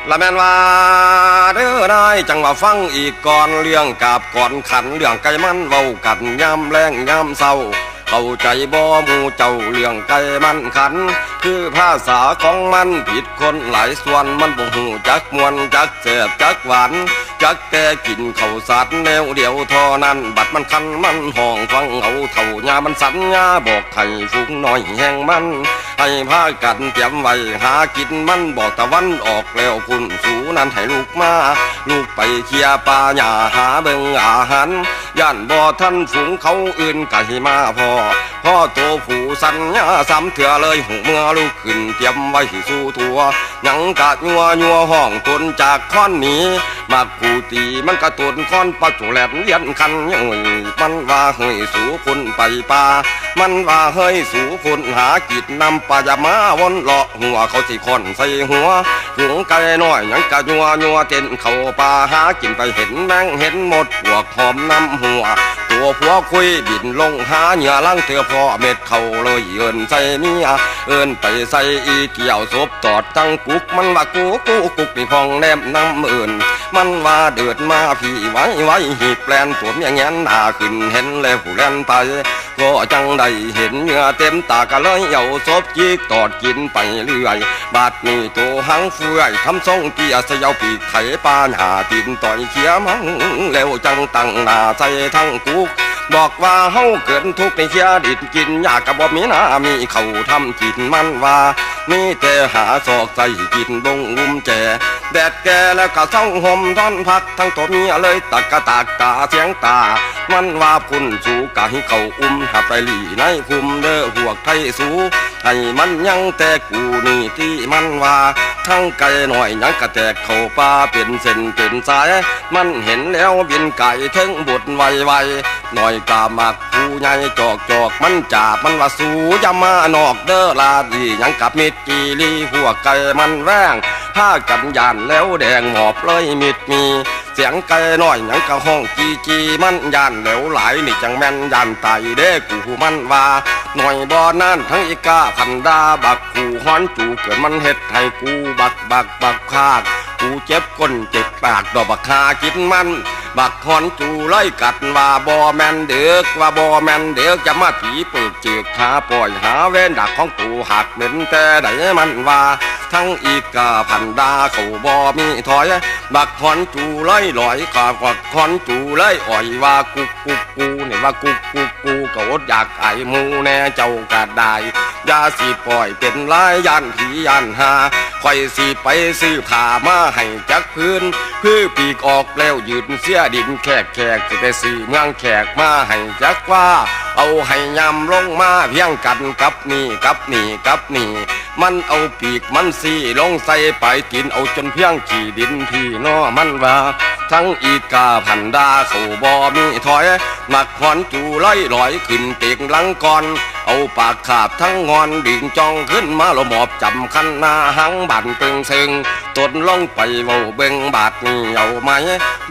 ละแม่นว่าเด้อได้จังว่าฟังอีกก่อนเรื่องกาบก่อนขันเรื่องไก่มันเว้ากันยามแรงยามเศร้าเข้าใจบ่หมู่เจ้าเรื่องไก่มันขันคือภาษาของมันผิดคนหลายส่วนมันบ่ฮู้จักมวนจักแซ่บจักหวานจักแต่กินข้าวสารแนวเดียวเท่านั้นบัดมันคันมันห้องฟังเอาเท่ายามันสัญญาบอกให้ฝูงน้อยแห่งมันให้พากันเตรียมไว้หากินมันบอกตะวันออกแล้วคุณสูนั้นให้ลูกมาลูกไปเคลียป่าหญ้าหาเบิ่งอาหารย่านบ่ทันฝูงเขาอื่นก็ให้มาพ่อโตผู้สัญญาซ้ำเถื่อเลยหูเมื่อลูกขึ้นเตรียมไว้สู่ตัวยังกะยัวห้องตนจากค้อนนี้มักผู้ตีมันกระตุนค้อนปัจจุแหลมเลียนคันยังมันว่าเฮ้ยสู่คนไปป่ามันว่าเฮ้ยสู่คนหากิจนำปายามาวนเลาะหัวเขาสิคนใส่หัวหุงไก่น้อยยังกะยัวเต้นเข้าป่าหากินไปเห็นแมงเห็นหมดพวกหอมน้ำหัวตัวผัวคุยบินลงหาเหยื่อลังเถื่อพ่อเม็ดเขาเลยเอินใส่เมียเอินไปใส่อีเกี่ยวศพตอดตั้งกุกมันว่ากุกนี่พองแนมน้ำเอินมันว่าเดือดมาพี่ไว้หีบแปลนตัวเมียแงนหน้าขึ้นเห็นแล้วผู้แลนไปก็จังได้เห็นเหงื่อเต็มตาก็เลยเอาศพจีกตอดกินไปเรื่อยบาดนี้ตัวหังเฟื่อยทำทรงเกียเสยาปีกไข่ปานหาตินต่อยเขียมังแล้วจังตั้งหน้าใส่ทั้งกุกบอกว่าเฮาเกินทุกในเชียดิดกินยากกับบ่มีนามีเขาทำกินมันว่ามีแต่หาศอกใส่กินบงแจแดดแก่แล้วก็ส่องห่มท่อนพักทั้งตัวเมียเลยตักกะตากตาเสียงตามันว่าพุ่นสูกะให้เขาหาไปหลีในคุมเด้อหัวไทยสูให้มันยังแต่กูนี่ที่มันว่าทั้งไก่หน่อยยังกะแตกเข้าป่าเป็นเส้นเป็นสายมันเห็นแล้วบินไก่ถึงบุดไวหน่อยกามักผู้ใหญ่จอกมันจ่ามันว่าสูยามานอกเด้อลาดียังกับมิดกีรีหัวไก่มันแรงผ้ากันยานแล้วแดงหมอบเลยมิดมีเสียงไก่น้อยยังกะห้องจีมันยานแล้วหลายนี่จังแม่นยานไตเด้กูมันว่าหน่อยบ่อนั่นทั้งอีกาพันดาบักกูฮ้อนจูเกิดมันเฮ็ดให้กูบักคาดกูเจ็บก้นเจ็บปากดอกบักคากินมันบักฮอนจูไล่กัดว่าบ่แม่นเด็กว่าบ่แม่นเด็กจะมาผีเปิดเจือกหาปล่อยหาเว้นดักของกูหักเหม็นแต่ใดมันว่าทั้งอีกาพันดาเขาบ่มีถอยบักฮอนจูไล่ลอยกาบักฮอนจูไล่อ่อยว่ากูนี่ว่ากูก็อดอยากไอ้มูแน่เจ้ากะได้ยาสิปล่อยเป็นลายยันผียันหาค่อยสิไปซื้อผ้ามาให้จักพื้นคือปีกออกแล้วยืนเสียดินแขกสิไปซื้อเมืองแขกมาให้จักว่าเอาให้ยำลงมาเพียงกันกับนี่มันเอาปีกมันสีลงใส่ไปกินเอาจนเพียงขี่ดินพี่น้อมันว่าทั้งอีกาพันดาเขาบ่มีถอยมักฮอนจูไล่ลอยขึ้นเตียงหลังก่อนเอาปากขาบทั้งงอนดิ่งจ้องขึ้นมาเราหมอบจำคันหน้าหังบันเปิงซึงตนลงไปเว้าเบิ่งบาดนี่เอาไหม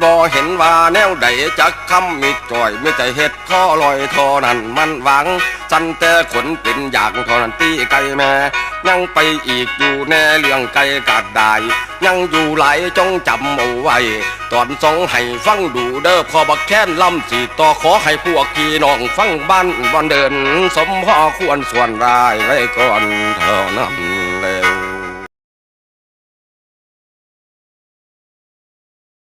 บ่เห็นว่าแนวใดจักคำมีจ่อยไม่แต่เฮ็ดข้อลอยทอนั่นมันหวังสันแต่ขนเป็นอย่างทอนันตีไก่แม่ยังไปอีกอยู่แน่เรื่องไก่กาดได้ยังอยู่หลายจงจำเอาไว้ตอนสองให้ฟังดูเด้อพอบักแค้นลำสีต่อขอให้พวกพี่น้องฟังบ้านวันเดินสมพ่อควรส่วนรายไว้ก่อนเท่านั้นแล้ว